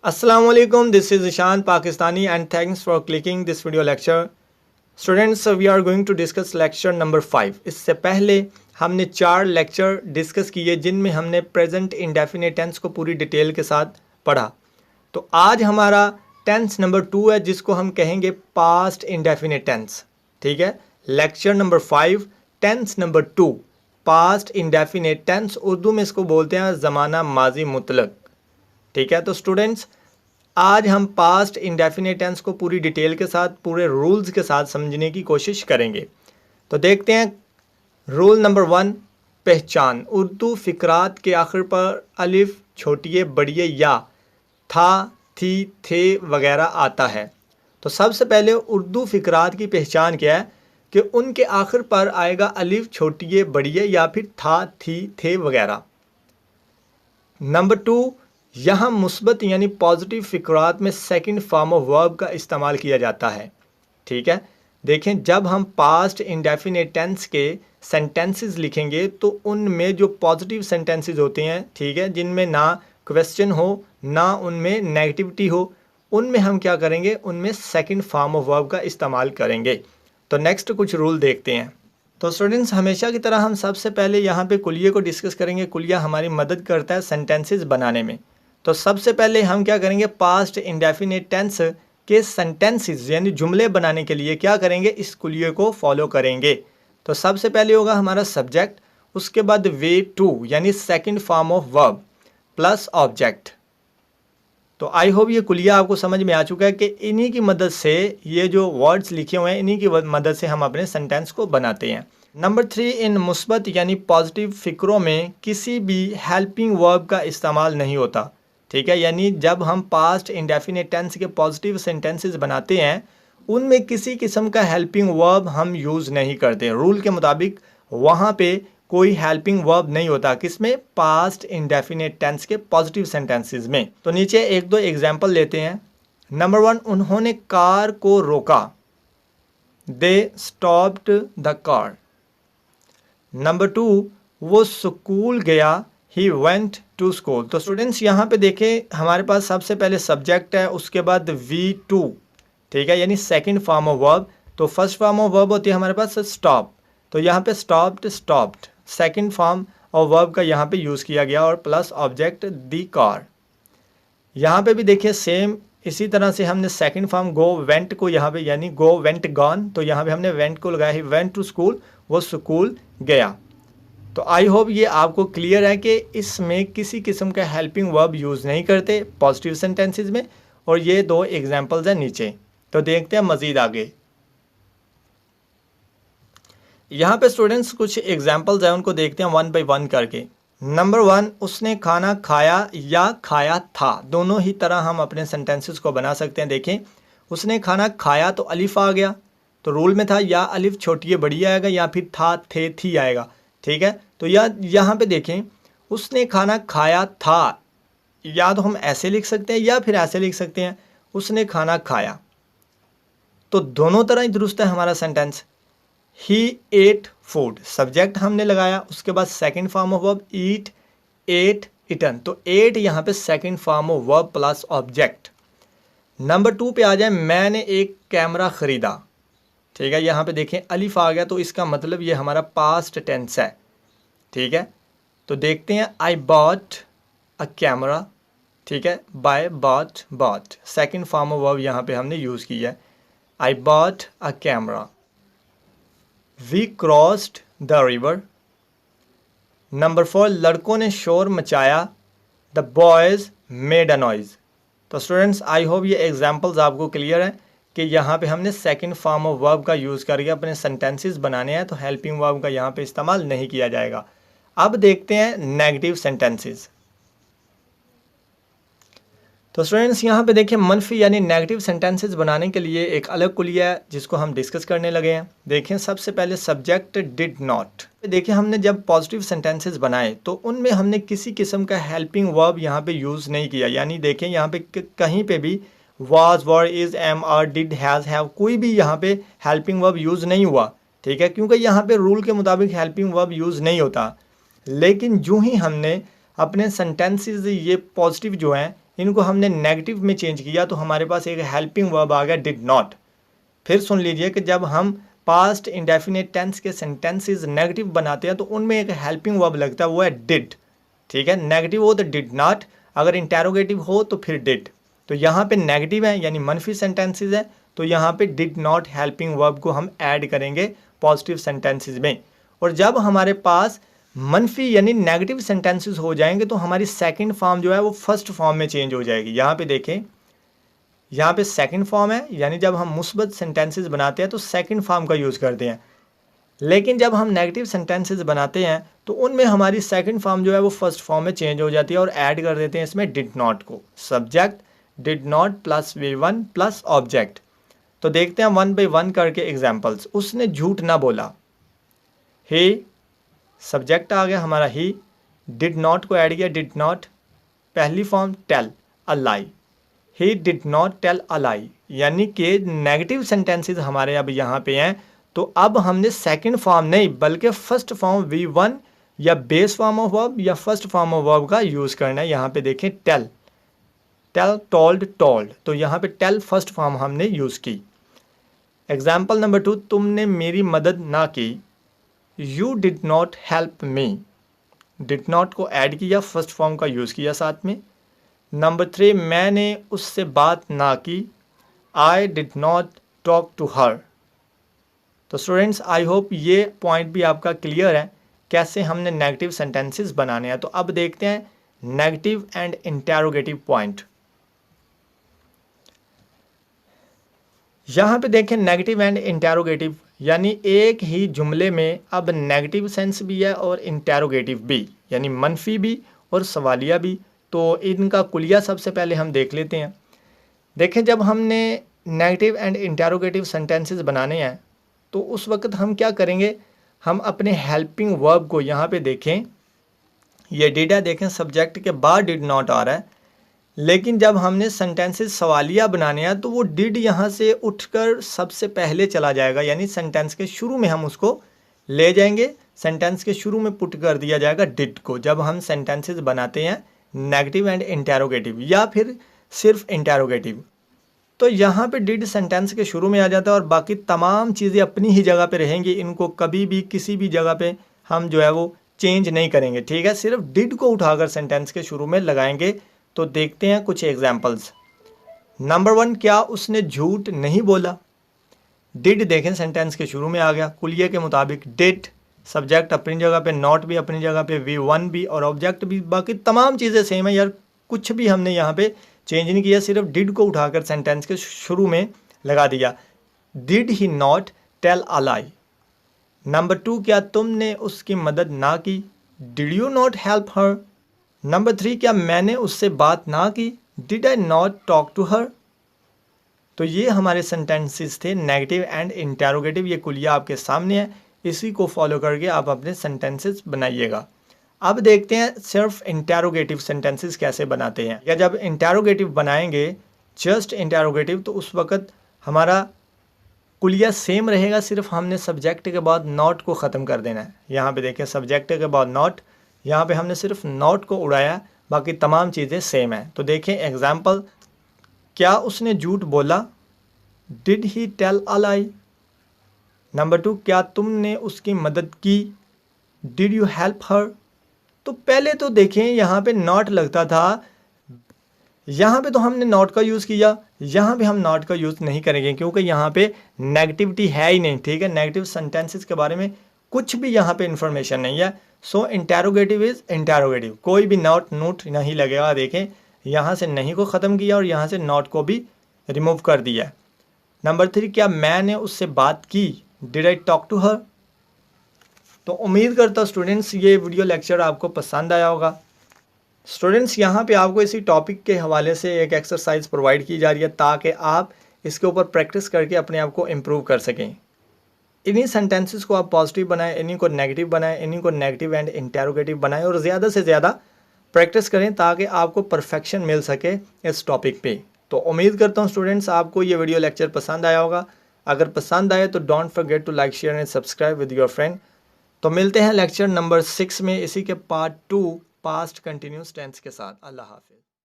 Assalamualaikum, this is Ishan Pakistani and thanks for clicking this video lecture. Students, we are going to discuss lecture number 5. इससे पहले हमने 4 lecture discuss किए जिनमें हमने present indefinite tense को पूरी detail के साथ पढ़ा। तो आज हमारा टेंस नंबर 2 है जिसको हम कहेंगे पास्ट इंडेफिनिट टेंस। ठीक है, lecture number 5 tense number 2 past indefinite tense, Urdu में इसको बोलते हैं ज़माना माजी मुतलक। ठीक है, तो स्टूडेंट्स आज हम पास्ट इंडेफिनिट टेंस को पूरी डिटेल के साथ पूरे रूल्स के साथ समझने की कोशिश करेंगे। तो देखते हैं रूल नंबर 1, पहचान। उर्दू फ़िक्रात के आखिर पर अलिफ, छोटिए, बड़िए या था, थी, थे वगैरह आता है। तो सबसे पहले उर्दू फ़िक्रात की पहचान क्या है कि उनके आखिर पर आएगा अलिफ, छोटिए, बड़िए या फिर था, थी, थे वगैरह। नंबर 2, यहाँ मुस्बत यानी पॉजिटिव फ़िक्रात में सेकंड फॉर्म ऑफ वर्ब का इस्तेमाल किया जाता है। ठीक है, देखें जब हम पास्ट इंडेफिनिट टेंस के सेंटेंसेस लिखेंगे तो उनमें जो पॉजिटिव सेंटेंसेस होते हैं, ठीक है, जिनमें ना क्वेश्चन हो ना उनमें नेगेटिविटी हो, उनमें हम क्या करेंगे, उनमें सेकंड फॉर्म ऑफ वर्ब का इस्तेमाल करेंगे। तो नेक्स्ट कुछ रूल देखते हैं। तो स्टूडेंट्स हमेशा की तरह हम सबसे पहले यहाँ पे कुलिये को डिस्कस करेंगे। कुलिया हमारी मदद करता है सेंटेंसेस बनाने में। तो सबसे पहले हम क्या करेंगे, पास्ट इंडेफिनिट टेंस के सेंटेंसेस यानी जुमले बनाने के लिए क्या करेंगे, इस कुलिये को फॉलो करेंगे। तो सबसे पहले होगा हमारा सब्जेक्ट, उसके बाद वे टू यानी second form of verb plus object. तो आई होप ये कुलिया आपको समझ में आ चुका है कि इन्हीं की मदद से ये जो वर्ड्स लिखे हुए हैं इन्हीं की मदद से हम अपने सेंटेंस को बनाते हैं। नंबर 3, इन मुस्बत यानी पॉजिटिव फ़िक्रों में किसी भी हेल्पिंग वर्ब का इस्तेमाल नहीं होता। ठीक है, यानी जब हम पास्ट इंडेफिनिट टेंस के पॉजिटिव सेंटेंसेस बनाते हैं उनमें किसी किस्म का हेल्पिंग वर्ब हम यूज़ नहीं करते। रूल के मुताबिक वहाँ पे कोई हेल्पिंग वर्ब नहीं होता, किसमें, पास्ट इंडेफिनिट टेंस के पॉजिटिव सेंटेंसेस में। तो नीचे 1-2 एग्जाम्पल लेते हैं। नंबर 1, उन्होंने कार को रोका, they stopped the car. Number 2, वो स्कूल गया, ही वेंट टू स्कूल। तो स्टूडेंट्स यहाँ पे देखें हमारे पास सबसे पहले सब्जेक्ट है, उसके बाद V2, ठीक है, यानी सेकंड फॉर्म ऑफ वर्ब। तो फर्स्ट फॉर्म ऑफ वर्ब होती है हमारे पास स्टॉप, तो यहाँ पे stopped, stopped, second form of verb का यहाँ पे यूज़ किया गया और प्लस ऑब्जेक्ट दी कार। यहाँ पे भी देखिए सेम इसी तरह से हमने सेकंड फॉर्म गो वेंट को यहाँ पे यानी गो वेंट गॉन, तो यहाँ पे हमने वेंट को लगाया, ही वेंट टू स्कूल, वो स्कूल गया। तो आई होप ये आपको क्लियर है कि इसमें किसी किस्म का हेल्पिंग वर्ब यूज़ नहीं करते पॉजिटिव सेंटेंसेस में। और ये 2 एग्जांपल्स हैं नीचे। तो देखते हैं मज़ीद आगे। यहाँ पे स्टूडेंट्स कुछ एग्जांपल्स हैं, उनको देखते हैं 1 बाय 1 करके। नंबर 1, उसने खाना खाया या खाया था। दोनों ही तरह हम अपने सेंटेंसेस को बना सकते हैं। देखें उसने खाना खाया तो अलिफ आ गया, तो रूल में था या अलिफ छोटी बड़ी आएगा या फिर था, थे, थी आएगा। ठीक है, तो यहाँ पे देखें उसने खाना खाया था, या तो हम ऐसे लिख सकते हैं या फिर ऐसे लिख सकते हैं, उसने खाना खाया। तो दोनों तरह ही दुरुस्त है हमारा sentence. He ate food, subject हमने लगाया, उसके बाद second form of verb eat, ate, eaten. तो एट यहाँ पे second form of verb plus object. Number 2 पे आ जाए, मैंने एक कैमरा ख़रीदा। ठीक है, यहाँ पे देखें अलिफ आ गया, तो इसका मतलब ये हमारा पास्ट टेंस है। ठीक है, तो देखते हैं, आई बॉट अ कैमरा। ठीक है, buy, bought, bought, second form of verb यहाँ पे हमने यूज़ किया है, I bought a camera. We crossed the river. Number 4, लड़कों ने शोर मचाया, the boys made a noise. तो स्टूडेंट्स आई होप ये एग्जांपल्स आपको क्लियर है कि यहाँ पे हमने सेकंड फॉर्म ऑफ वर्ब का यूज़ करके अपने सेंटेंसेस बनाने हैं, तो हेल्पिंग वर्ब का यहाँ पे इस्तेमाल नहीं किया जाएगा। अब देखते हैं नेगेटिव सेंटेंसेस। तो स्टूडेंट्स यहाँ पे देखिए मनफी यानी नेगेटिव सेंटेंसेस बनाने के लिए एक अलग कुलिया है जिसको हम डिस्कस करने लगे हैं। देखें सबसे पहले सब्जेक्ट डिड नॉट। देखिए हमने जब पॉजिटिव सेंटेंसेस बनाए तो उनमें हमने किसी किस्म का हेल्पिंग वर्ब यहाँ पे यूज़ नहीं किया, यानी देखें यहाँ पे कहीं पे भी was, were, is, am, are, did, has, have, कोई भी यहाँ पे हेल्पिंग वर्ब यूज़ नहीं हुआ। ठीक है, क्योंकि यहाँ पे रूल के मुताबिक हेल्पिंग वर्ब यूज़ नहीं होता। लेकिन जो ही हमने अपने सेंटेंसेस ये पॉजिटिव जो हैं इनको हमने नेगेटिव में चेंज किया तो हमारे पास एक हेल्पिंग वर्ब आ गया डिड नॉट। फिर सुन लीजिए कि जब हम पास्ट इंडेफिनिट टेंस के सेंटेंसेस नेगेटिव बनाते हैं तो उनमें एक हेल्पिंग वर्ब लगता है, वो है डिड। ठीक है, नेगेटिव हो तो डिड नॉट, अगर इंटेरोगेटिव हो तो फिर डिड। तो यहाँ पे नेगेटिव है यानी मनफी सेंटेंसेस है, तो यहाँ पे डिड नॉट हेल्पिंग वर्ब को हम ऐड करेंगे पॉजिटिव सेंटेंसेस में। और जब हमारे पास मनफी यानी नेगेटिव सेंटेंसेस हो जाएंगे तो हमारी सेकंड फॉर्म जो है वो फर्स्ट फॉर्म में चेंज हो जाएगी। यहाँ पे देखें, यहाँ पे सेकंड फॉर्म है, यानी जब हम मुस्बत सेंटेंसेस बनाते हैं तो सेकंड फॉर्म का यूज़ करते हैं, लेकिन जब हम नेगेटिव सेंटेंसेस बनाते हैं तो उनमें हमारी सेकंड फॉर्म जो है वो फर्स्ट फॉर्म में चेंज हो जाती है और ऐड कर देते हैं इसमें डिड नॉट को। Subject did not plus V1 plus object. तो देखते हैं 1 बाई 1 करके एग्जाम्पल्स। उसने झूठ ना बोला, ही सब्जेक्ट आ गया हमारा ही, डिड नॉट को ऐड किया डिड नॉट, पहली form tell a lie, he did not tell a lie, यानी कि नेगेटिव सेंटेंसेस हमारे अब यहाँ पे हैं। तो अब हमने सेकंड फॉर्म नहीं बल्कि फर्स्ट फॉर्म V1 या बेस फॉर्म ऑफ वर्ब या फर्स्ट फॉर्म ऑफ वर्ब का यूज़ करना है। यहाँ पे देखें टेल, टेल, टोल्ड, टोल्ड, तो यहाँ पे टेल फर्स्ट फॉर्म हमने यूज़ की। एग्जाम्पल नंबर 2, तुमने मेरी मदद ना की, you did not help me, did not को ऐड किया, फर्स्ट फॉर्म का यूज़ किया साथ में। नंबर 3, मैंने उससे बात ना की, I did not talk to her. तो स्टूडेंट्स आई होप ये पॉइंट भी आपका क्लियर है कैसे हमने नेगेटिव सेंटेंसेस बनाने हैं। तो अब देखते हैं नेगेटिव एंड इंटेरोगेटिव पॉइंट। यहाँ पे देखें नेगेटिव एंड इंटेरोगेटिव, यानी एक ही जुमले में अब नेगेटिव सेंस भी है और इंटेरोगेटिव भी, यानी मनफी भी और सवालिया भी। तो इनका कुलिया सबसे पहले हम देख लेते हैं। देखें जब हमने नेगेटिव एंड इंटेरोगेटिव सेंटेंसेस बनाने हैं तो उस वक्त हम क्या करेंगे, हम अपने हेल्पिंग वर्ब को यहाँ पे देखें, ये डिड है, देखें सब्जेक्ट के बाद डिड नॉट आ रहा है, लेकिन जब हमने सेंटेंसेस सवालिया बनाने हैं तो वो डिड यहाँ से उठकर सबसे पहले चला जाएगा, यानी सेंटेंस के शुरू में हम उसको ले जाएंगे, सेंटेंस के शुरू में पुट कर दिया जाएगा डिड को जब हम सेंटेंसेस बनाते हैं नेगेटिव एंड इंटेरोगेटिव या फिर सिर्फ इंटेरोगेटिव। तो यहाँ पे डिड सेंटेंस के शुरू में आ जाता है और बाकी तमाम चीज़ें अपनी ही जगह पे रहेंगी, इनको कभी भी किसी भी जगह पे हम जो है वो चेंज नहीं करेंगे। ठीक है, सिर्फ डिड को उठाकर सेंटेंस के शुरू में लगाएंगे। तो देखते हैं कुछ एग्जाम्पल्स। नंबर 1, क्या उसने झूठ नहीं बोला, डिड देखें सेंटेंस के शुरू में आ गया, कुलिये के मुताबिक डिड, सब्जेक्ट अपनी जगह पे, नॉट भी अपनी जगह पे, V1 भी और ऑब्जेक्ट भी, बाकी तमाम चीज़ें सेम है यार, कुछ भी हमने यहाँ पे चेंज नहीं किया, सिर्फ डिड को उठाकर सेंटेंस के शुरू में लगा दिया। Did he not tell a lie. Number 2, क्या तुमने उसकी मदद ना की, did you not help her. Number 3, क्या मैंने उससे बात ना की, did I not talk to her. तो ये हमारे सेंटेंसेस थे नेगेटिव एंड इंटेरोगेटिव, ये कुलिया आपके सामने है, इसी को फॉलो करके आप अपने सेंटेंसेस बनाइएगा। अब देखते हैं सिर्फ इंटेरोगेटिव सेंटेंसेस कैसे बनाते हैं, या जब इंटेरोगेटिव बनाएंगे जस्ट इंटेरोगेटिव तो उस वक्त हमारा कुलिया सेम रहेगा, सिर्फ हमने सब्जेक्ट के बाद नॉट को ख़त्म कर देना है। यहाँ पे देखें सब्जेक्ट के बाद नॉट, यहाँ पे हमने सिर्फ नॉट को उड़ाया, बाकी तमाम चीज़ें सेम है। तो देखें एग्जाम्पल, क्या उसने झूठ बोला, did he tell a lie. Number 2, क्या तुमने उसकी मदद की, डिड यू हेल्प हर। तो पहले तो देखें यहाँ पे नॉट लगता था, यहाँ पे तो हमने नॉट का यूज़ किया, यहाँ पे हम नॉट का यूज़ नहीं करेंगे क्योंकि यहाँ पे नेगेटिविटी है ही नहीं। ठीक है, नेगेटिव सेंटेंसेस के बारे में कुछ भी यहाँ पे इंफॉर्मेशन नहीं है। सो इंटेरोगेटिव इज़ इंटेरोगेटिव, कोई भी नॉट नोट नहीं लगेगा। देखें यहाँ से नहीं को ख़त्म किया और यहाँ से नॉट को भी रिमूव कर दिया। नंबर 3, क्या मैंने उससे बात की, did I talk to her. तो उम्मीद करता हूँ स्टूडेंट्स ये वीडियो लेक्चर आपको पसंद आया होगा। स्टूडेंट्स यहाँ पे आपको इसी टॉपिक के हवाले से एक एक्सरसाइज प्रोवाइड की जा रही है ताकि आप इसके ऊपर प्रैक्टिस करके अपने आप को इम्प्रूव कर सकें। इन्हीं सेंटेंसेस को आप पॉजिटिव बनाएं, इन्हीं को नेगेटिव बनाएं, इन्हीं को नेगेटिव एंड इंटेरोगेटिव बनाएं और ज़्यादा से ज़्यादा प्रैक्टिस करें ताकि आपको परफेक्शन मिल सके इस टॉपिक पे। तो उम्मीद करता हूँ स्टूडेंट्स आपको ये वीडियो लेक्चर पसंद आया होगा। अगर पसंद आए तो don't forget to like, share and subscribe with your friend. तो मिलते हैं लेक्चर नंबर 6 में इसी के पार्ट 2 पास्ट कंटिन्यूस टेंस के साथ। अल्लाह हाफिज़।